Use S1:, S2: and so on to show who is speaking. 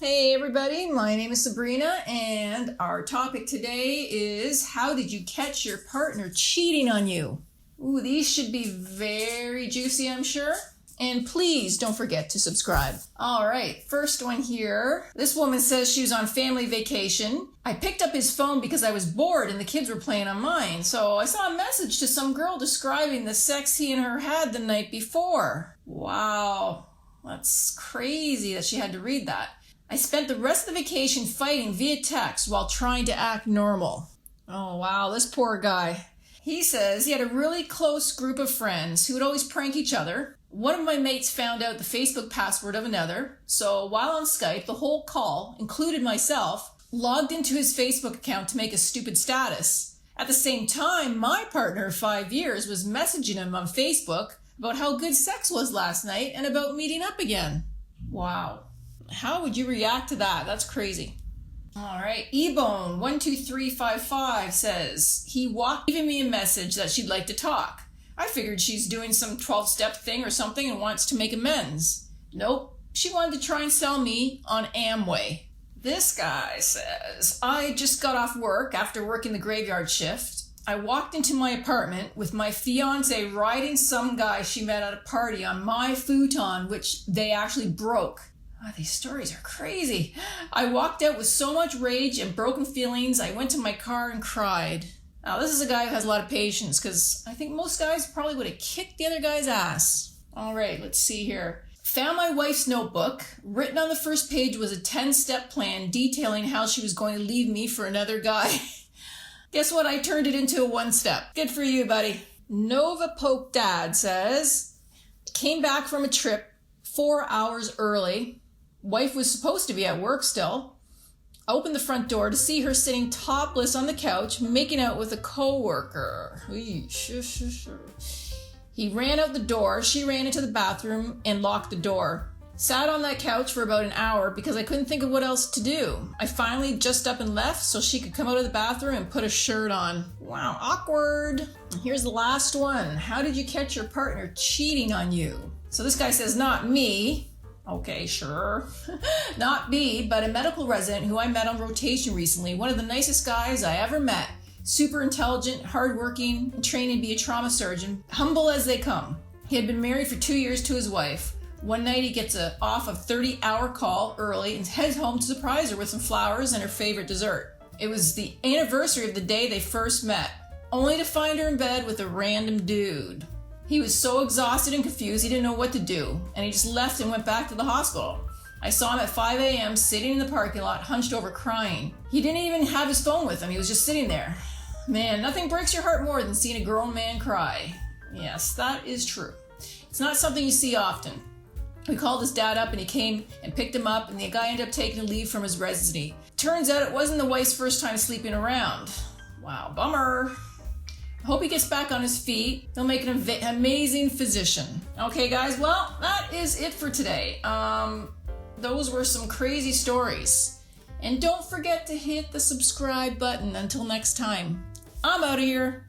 S1: Hey everybody, my name is Sabrina and our topic today is how did you catch your partner cheating on you? Ooh, these should be very juicy, I'm sure. And please don't forget to subscribe. All right, first one here. This woman says she was on family vacation. I picked up his phone because I was bored and the kids were playing on mine. So I saw a message to some girl describing the sex he and her had the night before. Wow, that's crazy that she had to read that. I spent the rest of the vacation fighting via text while trying to act normal. Oh wow, this poor guy. He says he had a really close group of friends who would always prank each other. One of my mates found out the Facebook password of another, so while on Skype, the whole call, included myself, logged into his Facebook account to make a stupid status. At the same time, my partner of 5 years was messaging him on Facebook about how good sex was last night and about meeting up again. Wow. How would you react to that? That's crazy. All right, Ebone12355 says, he walked giving me a message that she'd like to talk. I figured she's doing some 12-step thing or something and wants to make amends. Nope, she wanted to try and sell me on Amway. This guy says, I just got off work after working the graveyard shift. I walked into my apartment with my fiance riding some guy she met at a party on my futon, which they actually broke. Oh, these stories are crazy. I walked out with so much rage and broken feelings, I went to my car and cried. Now, this is a guy who has a lot of patience, because I think most guys probably would have kicked the other guy's ass. All right, let's see here. Found my wife's notebook. Written on the first page was a 10-step plan detailing how she was going to leave me for another guy. Guess what? I turned it into a 1-step. Good for you, buddy. Nova Poke Dad says, came back from a trip 4 hours early. Wife was supposed to be at work still. Opened the front door to see her sitting topless on the couch, making out with a coworker. He ran out the door, she ran into the bathroom and locked the door. Sat on that couch for about an hour because I couldn't think of what else to do. I finally just up and left so she could come out of the bathroom and put a shirt on. Wow, awkward. Here's the last one. How did you catch your partner cheating on you? So this guy says, not me. Okay, sure. Not me, but a medical resident who I met on rotation recently. One of the nicest guys I ever met. Super intelligent, hardworking, and trained to be a trauma surgeon. Humble as they come. He had been married for 2 years to his wife. One night he gets off a 30-hour call early and heads home to surprise her with some flowers and her favorite dessert. It was the anniversary of the day they first met, only to find her in bed with a random dude. He was so exhausted and confused he didn't know what to do, and he just left and went back to the hospital. I saw him at 5 a.m. sitting in the parking lot, hunched over crying. He didn't even have his phone with him, he was just sitting there. Man, nothing breaks your heart more than seeing a grown man cry. Yes, that is true. It's not something you see often. We called his dad up and he came and picked him up, and the guy ended up taking a leave from his residency. Turns out it wasn't the wife's first time sleeping around. Wow, bummer. I hope he gets back on his feet. He'll make an amazing physician. Okay, guys, well, that is it for today. Those were some crazy stories. And don't forget to hit the subscribe button. Until next time, I'm out of here.